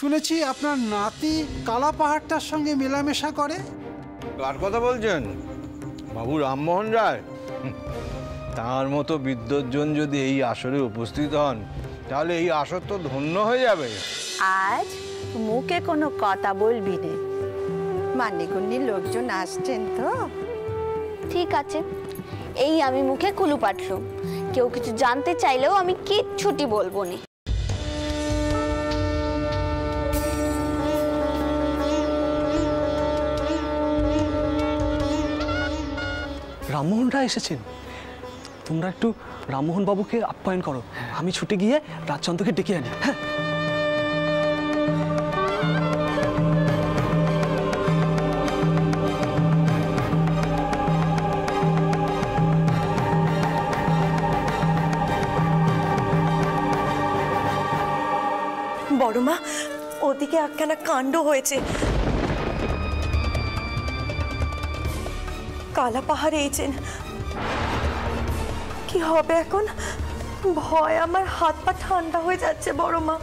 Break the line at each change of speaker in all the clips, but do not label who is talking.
শুনেছি আপনার নাতি কালা পাহাড়টার সঙ্গে মেলামেশা করে।
কার কথা বলছেন? বাবু রামমোহন রায়। তার মতো বিদ্বজ্জন যদি এই আসরে উপস্থিত হন তাহলে এই আসর তো ধন্য হয়ে যাবে।
আজ মুখে কোনো কথা বলবি না, মান্যিগুণ্যির লোকজন আসছেন তো।
ঠিক আছে, এই আমি মুখে কুলু পাঠলুম। কেউ কিছু জানতে চাইলেও আমি কিচ্ছুটি বলবো না।
রামমোহন রায় এসেছেন। তোমরা একটু রামমোহন বাবুকে আপ্যায়ন করো, আমি ছুটে গিয়ে রাজচন্দ্রকে ডেকে আনি। হ্যাঁ,
বড় মা, ওদিকে একখানা কাণ্ড হয়েছে। কালা পাহাড়ে এসেছেন। কি হবে এখন? ভয় আমার হাত পা ঠান্ডা হয়ে যাচ্ছে বড় মা।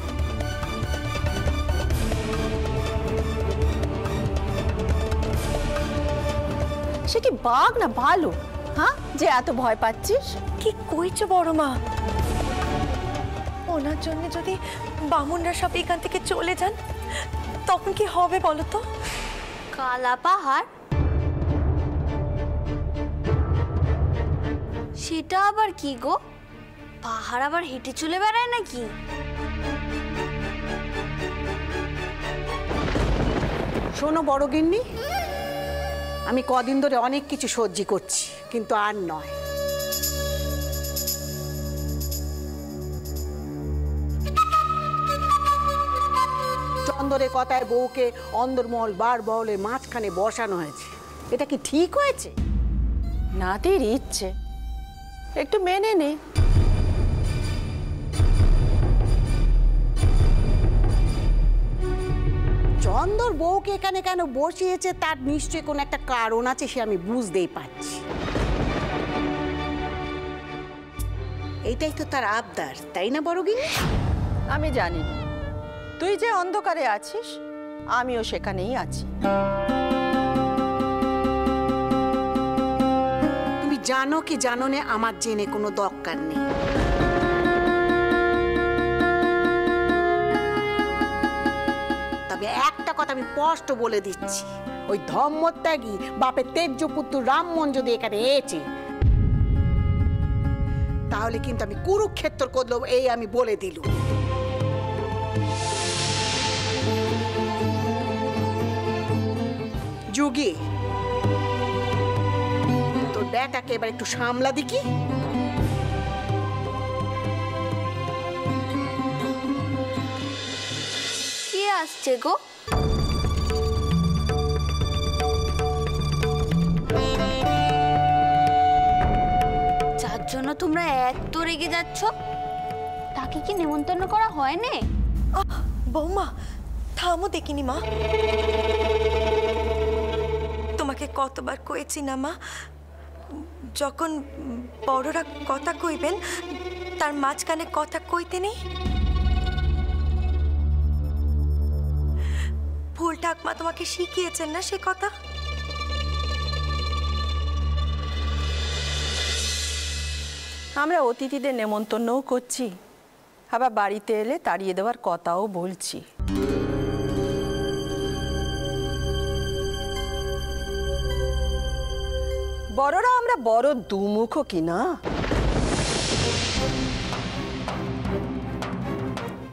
সে কি বাঘ না ভালো, হ্যাঁ, যে এত ভয় পাচ্ছিস?
কি কইছো বড় মা? ওনার জন্য যদি বামুনরা সব এখান থেকে চলে যান তখন কি হবে বলো তো?
কালা পাহাড়? সেটা আবার কি গো? পাহাড় আবার হেঁটে চলে বেড়ায় নাকি?
শোনো বড় গিন্নি, আমি কদিন ধরে অনেক কিছু সহ্য করছি, কিন্তু আর নয়। চন্দরের কথায় বউকে অন্দরমহল বার বহলের মাঝখানে বসানো হয়েছে। এটা কি ঠিক হয়েছে?
নাতির ইচ্ছে, একটু মেনে নে।
চন্দর বউকে এখানে কেন বসিয়েছে তার নিশ্চয়ই কোনো একটা কারণ আছে, সে আমি বুঝতেই পারছি। এইটাই তো তার আবদার, তাই না বড় গিন্নি?
আমি জানি না, তুই যে অন্ধকারে আছিস আমিও সেখানেই আছি।
তুমি জানো কি জানো না আমার জেনে কোনো দরকার নেই। তবে একটা কথা আমি স্পষ্ট বলে দিচ্ছি, ওই ধর্মত্যাগী বাপের তেজ্য পুত্র রামমোহন যদি এখানে এসে তাহলে কিন্তু আমি কুরুক্ষেত্র করলাম, এই আমি বলে দিলুম। যুগি, তোর ব্যাটাকে এবার একটু সামলা দেখি।
কে আসছে গো? যার জন্য তোমরা এত রেগে যাচ্ছ, তাকে কি নেমন্তন্ন করা হয় না?
বৌমা থামো দেখিনি মা। তোমাকে কতবার কইছি না মা, যখন বড়রা কথা কইবেন তার মাঝখানে কথা কইতে নেই। ফুল ঠাকমা তোমাকে শিখিয়েছেন না সে কথা?
আমরা অতিথিদের নেমন্তন্নও করছি, আবার বাড়িতে এলে তাড়িয়ে দেওয়ার কথাও বলছি। বড়রা আমরা বড় দুমুখো কিনা?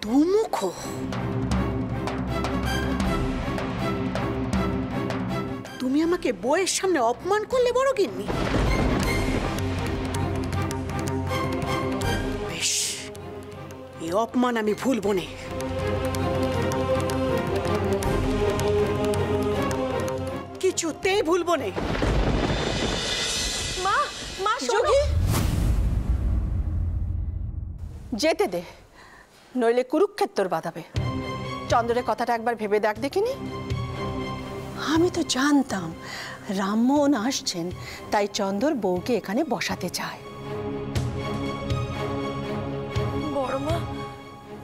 দুমুখো? তুমি আমাকে বউয়ের সামনে অপমান করলে বড় গিন্নি। বেশ, এই অপমান আমি ভুলবো না। কিছুতেই ভুলবো না।
মা, মা শোনো।
যেতে দে, নইলে কুরুক্ষেত্র বাঁধাবে। চন্দ্রের কথাটা একবার ভেবে দেখ দেখিনি। আমি তো জানতাম রামমোহন আসছেন, তাই চন্দর বউকে এখানে বসাতে চায়।
বড় মা,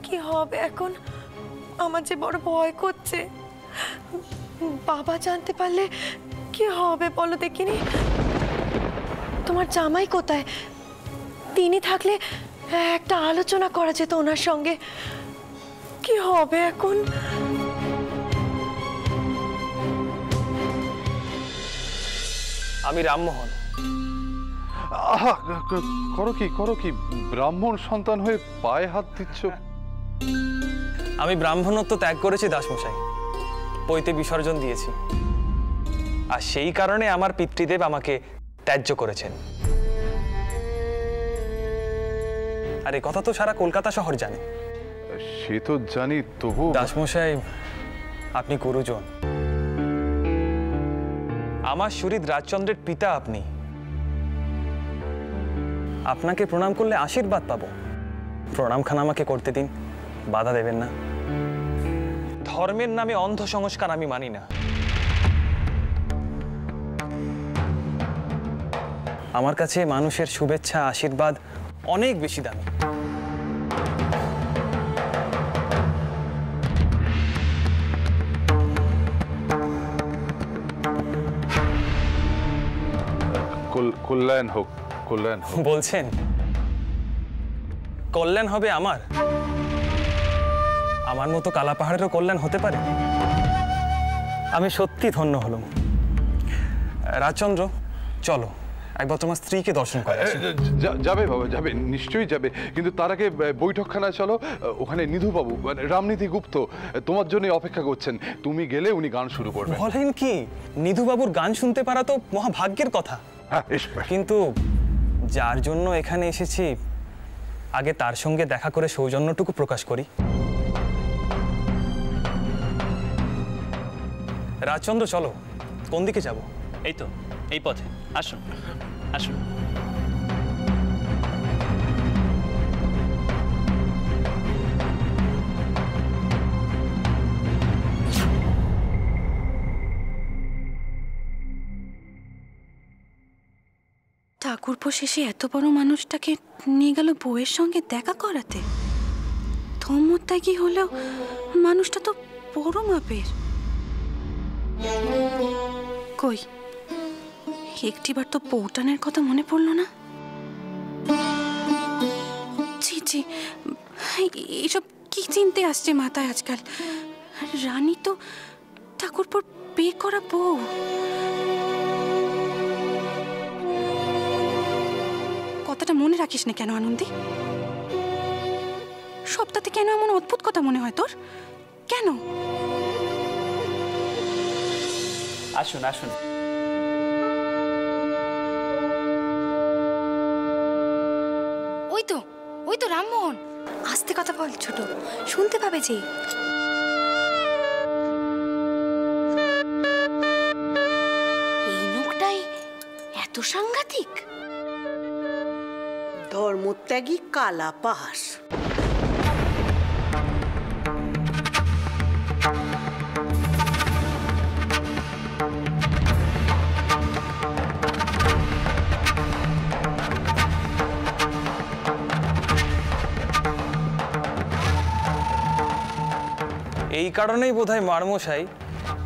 কি হবে এখন? আমার যে বড় ভয় করছে। বাবা জানতে পারলে কি হবে বলো দেখিনি? তোমার জামাই কোথায়? তিনি থাকলে একটা আলোচনা করা যেত ওনার সঙ্গে। কি হবে এখন?
আমি রামমোহন।
আহা, করো কি ব্রাহ্মণ সন্তান হয়ে পায়ে হাত দিচ্ছ?
আমি ব্রাহ্মণত্ব ত্যাগ করেছি দাসমশাই, পৈতে বিসর্জন দিয়েছি, আর সেই কারণে আমার পিতৃদেব আমাকে ত্যায্য করেছেন। আর এই কথা তো সারা কলকাতা শহর জানে।
সে তো জানি, তবু
দাসমশাই আপনি গুরুজন, আমার শরীর রাজচন্দ্রের পিতা আপনি। আপনাকে প্রণাম করলে আশীর্বাদ পাবো, প্রণামখানা আমাকে করতে দিন, বাধা দেবেন না। ধর্মের নামে অন্ধ সংস্কার আমি মানি না। আমার কাছে মানুষের শুভেচ্ছা আশীর্বাদ অনেক বেশি দামি।
কল্যাণ হোক, কল্যাণ হোক।
বলছেন কল্যাণ হবে আমার? আমার মতো কালা পাহাড়েরও কল্যাণ হতে পারে? আমি সত্যি ধন্য হলাম। রাজচন্দ্র, চলো একবার তোমার স্ত্রীকে দর্শন করে আসি।
যাবে বাবা, যাবে, নিশ্চয়ই যাবে, কিন্তু তার আগে বৈঠকখানায় চলো। ওখানে নিধুবাবু, রামনীতি গুপ্ত তোমার জন্য অপেক্ষা করছেন। তুমি গেলে উনি গান শুরু করবেন।
বলেন কি? নিধুবাবুর গান শুনতে পারা তো মহাভাগ্যের কথা। কিন্তু যার জন্য এখানে এসেছি, আগে তার সঙ্গে দেখা করে সৌজন্যটুকু প্রকাশ করি। রাজচন্দ্র, চলো, কোন দিকে যাব?
এই তো, এই পথে, আসুন আসুন।
ঠাকুরপো শেষে এত বড় মানুষটাকে নিয়ে গেল বউয়ের সঙ্গে দেখা করাতে। ধর্মত্যাগী হলেও মানুষটা তো বড় মাপের। কই, একটিবার তো বউটানের কথা মনে পড়ল না। ছি ছি, এসব কি চিনতে আসছে মাথায় আজকাল? রানী তো ঠাকুরপোর বিয়ে করা বউ। কথাটা মনে রাখিস না কেন আনন্দী? সপ্তাহে কেন এমন অদ্ভুত কথা মনে হয় তোর? কেন?
আসুন আসুন।
ওই তো রামমোহন। আস্তে কথা বল ছোট, শুনতে পাবে যে। এই লোকটাই এত সাংঘাতিক?
ধর্মত্যাগী কালা পাহাড়।
এই কারণেই বোধহয় মারমশাই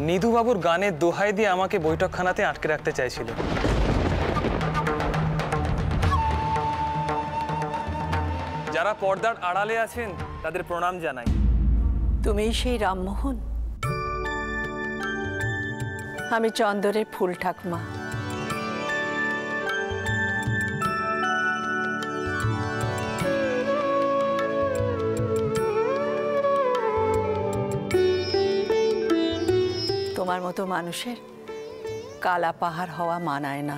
নিধুবাবুর গানের দোহাই দিয়ে আমাকে বৈঠকখানাতে আটকে রাখতে চাইছিল। যারা পর্দার আড়ালে আছেন তাদের প্রণাম জানাই।
তুমি সেই রামমোহন? আমি চন্দরের ফুল ঠাকুমা। তোমার মতো মানুষের কালা পাহাড় হওয়া মানায় না।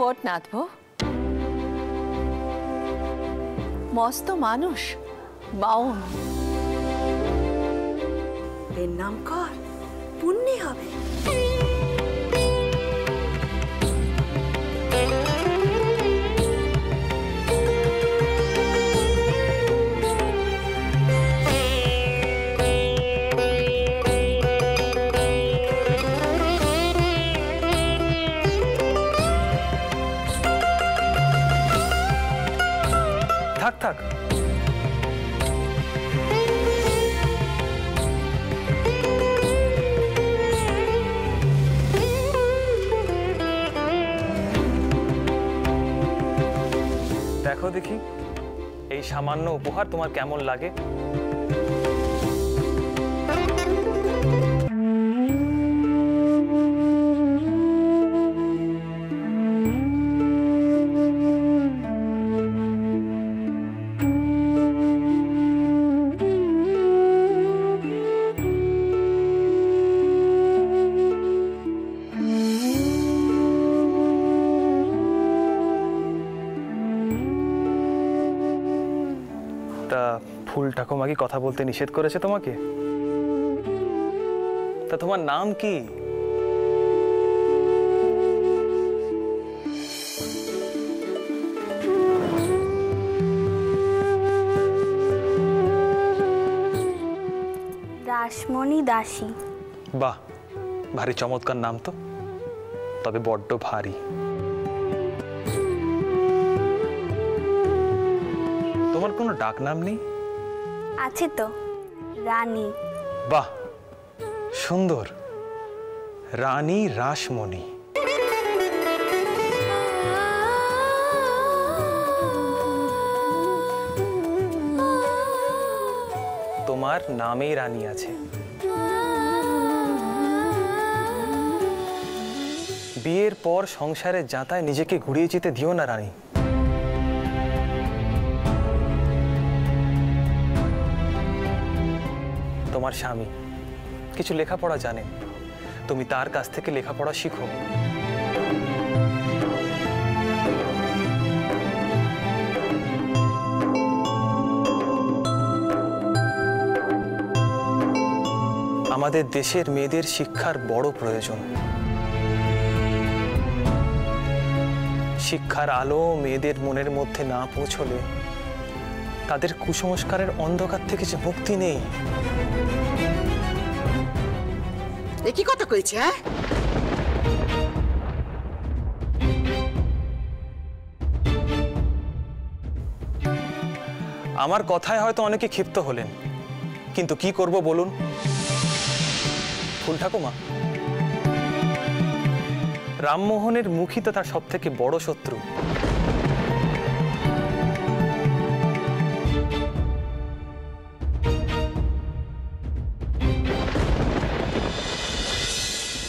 ওঠ নাথবো, মস্ত মানুষ, বাউন।
এর নাম কর, পুণ্যি হবে।
থাক থাক। দেখো দেখি এই সামান্য উপহার তোমার কেমন লাগে। ফুল ঠাকুমা কি কথা বলতে নিষেধ করেছে তোমাকে? তা তোমার নাম কি?
রাসমণি দাসী।
বাহ, ভারী চমৎকার নাম তো, তবে বড্ড ভারী। তোমার কোনো ডাক নাম নেই?
আছে তো, রানী।
বাহ, সুন্দর, রানী রাসমণি। তোমার নামেই রানী আছে। বিয়ের পর সংসারের যাতায় নিজেকে ঘুরিয়ে যেতে দিও না রানী। তোমার স্বামী কিছু লেখাপড়া জানেন, তুমি তার কাছ থেকে লেখাপড়া শিখো। আমাদের দেশের মেয়েদের শিক্ষার বড় প্রয়োজন। শিক্ষার আলো মেয়েদের মনের মধ্যে না পৌঁছলে তাদের কুসংস্কারের অন্ধকার থেকে যে মুক্তি নেই।
কি কথা কইছে? হ্যাঁ,
আমার কথায় হয়তো অনেকে ক্ষিপ্ত হলেন, কিন্তু কি করব বলুন? ফুল ঠাকুমা, রামমোহনের মুখই তো তার সব থেকে বড় শত্রু।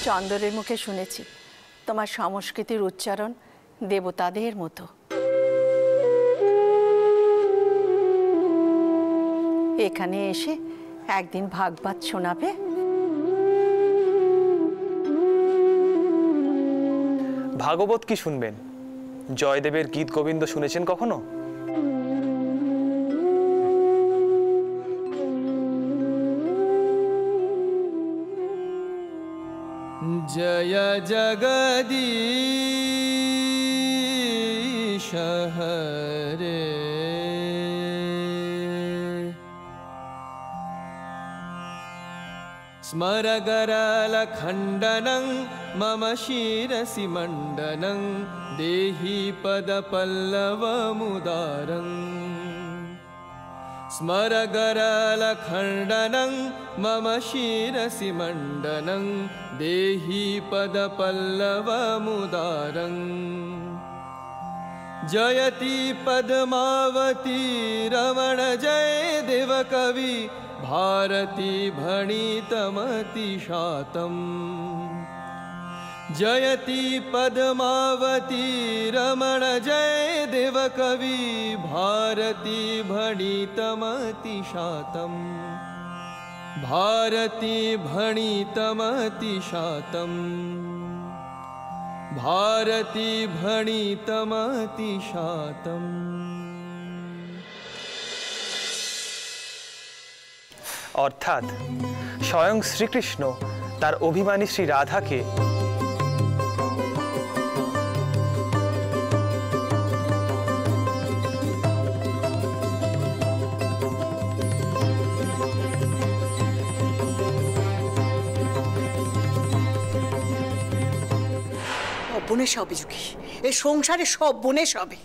চন্দরের মুখে শুনেছি তোমার সংস্কৃতির উচ্চারণ দেবতাদের মতো। এখানে এসে একদিন ভাগবত শোনাবে।
ভাগবত কি শুনবেন? জয়দেবের গীত গোবিন্দ শুনেছেন কখনো?
जय जगदीश हरे स्मरगरलखण्डनं मम शिरसि मण्डनं देहि पदपल्लवमुदारम् स्मरगरलखण्डनं मम शिरसि मण्डनं देहि पदपल्लवमुदारम् जयति पद्मावती रमण जय देवकवि भारती भणितमतिशातम् जयति पद्मावती रमण जय देवकवि भारती भणितमतिशातम् भारती भणितमतिशातम् भारती भणितमतिशातम्।
অর্থাৎ স্বয়ং শ্রীকৃষ্ণ তার অভিমানী শ্রী রাধাকে
বনেশ হবে যুগি, এ সংসারে সব বনেশ হবে।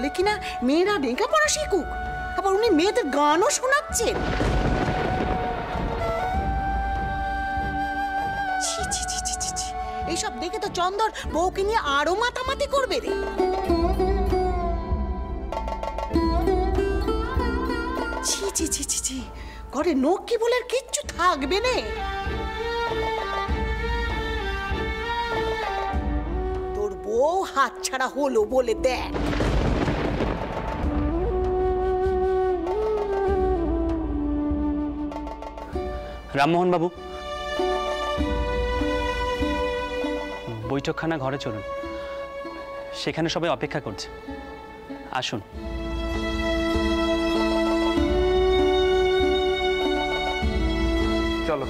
বলে কিনা মেয়েরা লেখাপড়া শিখুক, আবার উনি মেয়েদের গানও শোনাচ্ছেন। এইসব দেখে তো চন্দর বউকে নিয়ে আরো মাতামাতি করবে রে। ছি ছি ছি ছি ছি, ঘরে নোক কি বলে কিচ্ছু থাকবে না। তোর বউ হাত ছাড়া হলো বলে দেখ।
রামমোহন বাবু, বৈঠকখানা ঘরে চলুন, সেখানে সবাই অপেক্ষা করছে, আসুন।
চলো।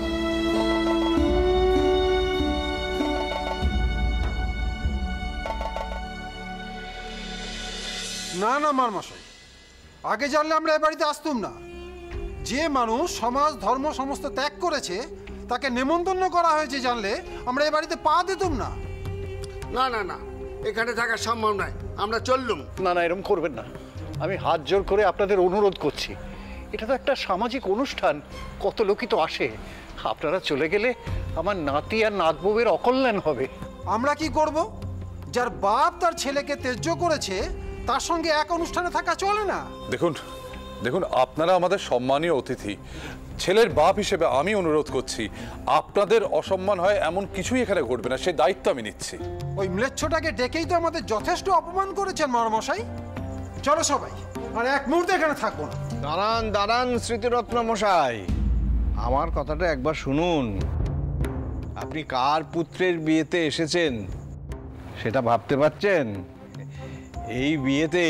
না না মারমশাই, আগে জানলে আমরা এ বাড়িতে আসতুম না। যে মানুষ সমাজ ধর্ম সমস্ত ত্যাগ করেছে তাকে নেমন্তন্ন করা হয়েছে জানলে আমরা এ বাড়িতে পা দিতুম না।
না না না, এখানে থাকা সম্ভব নয়, আমরা চললুম।
না না, এরকম করবেন না, আমি হাত জোর করে আপনাদের অনুরোধ করছি। এটা তো একটা সামাজিক অনুষ্ঠান, কত লোকই তো আসে। আপনারা চলে গেলে আমার নাতি আর নাতবউয়ের অকল্যাণ হবে।
আমরা কি করব? যার বাপ তার ছেলেকে ত্যায্য করেছে তার সঙ্গে এক অনুষ্ঠানে থাকা চলে না।
দেখুন দেখুন, আপনারা আমাদের সম্মানীয় অতিথি, ছেলের বাপ হিসেবে আমি অনুরোধ করছি, আপনাদের অসম্মান হয় এমন কিছুই এখানে ঘটবে না, সেই দায়িত্ব আমি নিচ্ছি।
ওই ম্লেচ্ছটাকে ডেকেই তো আমাদের যথেষ্ট অপমান করেছেন মারমশাই। চলো সবাই, আর এক মুহূর্তে এখানে থাকবো না।
দাঁড়ান দাঁড়ান স্মৃতিরত্ন মশাই, আমার কথাটা একবার শুনুন। আপনি কার পুত্রের বিয়েতে এসেছেন সেটা ভাবতে পারছেন? এই বিয়েতে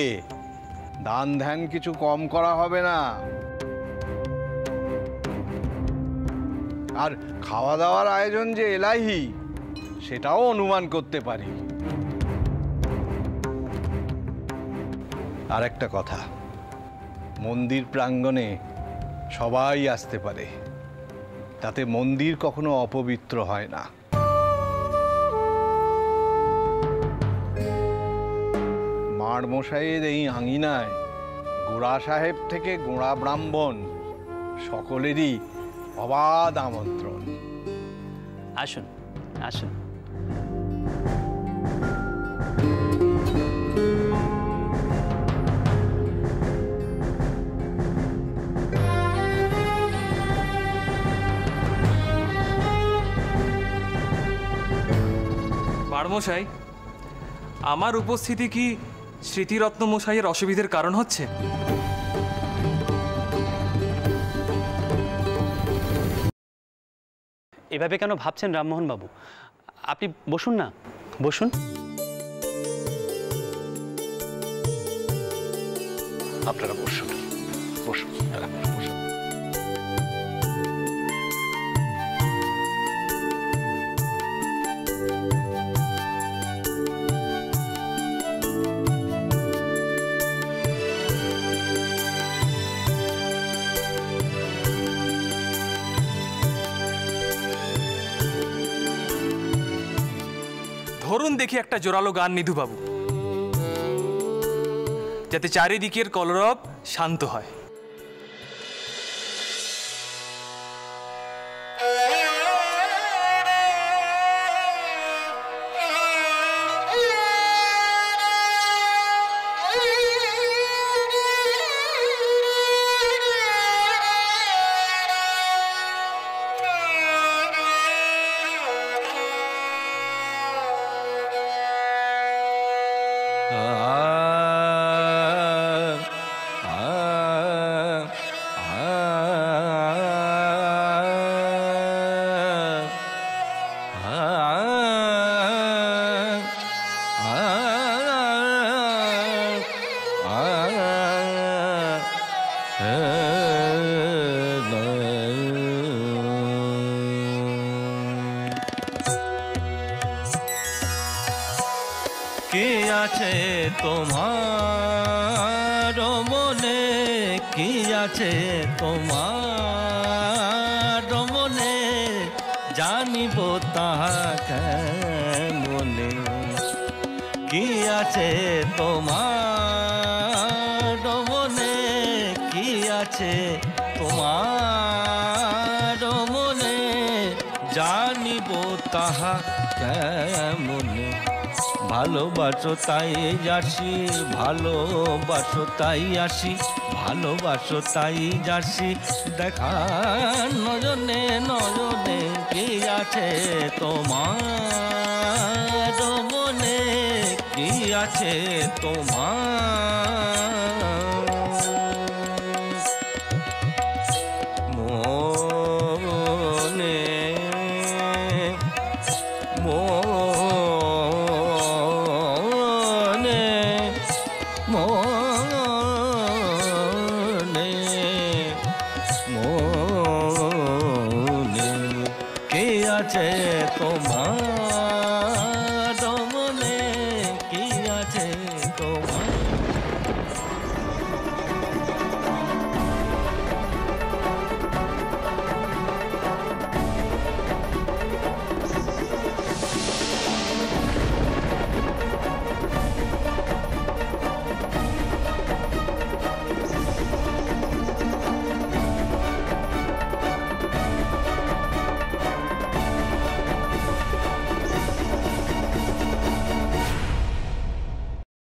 দান ধ্যান কিছু কম করা হবে না, আর খাওয়া দাওয়ার আয়োজন যে এলাহি সেটাও অনুমান করতে পারি। আর একটা কথা, মন্দির প্রাঙ্গণে সবাই আসতে পারে, তাতে মন্দির কখনো অপবিত্র হয় না। মারমশাইয়ের এই আঙিনায় গোড়া সাহেব থেকে গোড়া ব্রাহ্মণ সকলেরই অবাধ আমন্ত্রণ।
আসুন আসুন।
বারমশাই, আমার উপস্থিতি কি স্মৃতিরত্ন মশাইয়ের অসুবিধার কারণ হচ্ছে?
এভাবে কেন ভাবছেন রামমোহন বাবু? আপনি বসুন না, বসুন।
আপনারা বসুন বসুন বসুন।
ধরুন দেখি একটা জোরালো গান নিধুবাবু, যাতে চারিদিকের কলরব শান্ত হয়।
কি আছে তোমার মনে, কি আছে তোমার মনে, জানিব তাহা কেমনে। কি আছে তোমার আছে তোমার মনে, জানিব তাহা কেমনে। ভালোবাসো তাই যাসি, ভালোবাসো তাই আসি, ভালোবাসো তাই যাসি, দেখা নজনে নজনে কি আছে তোমার মনে, কি আছে তোমার মনে, মনে, মনে, মনে কি আছে তোমার।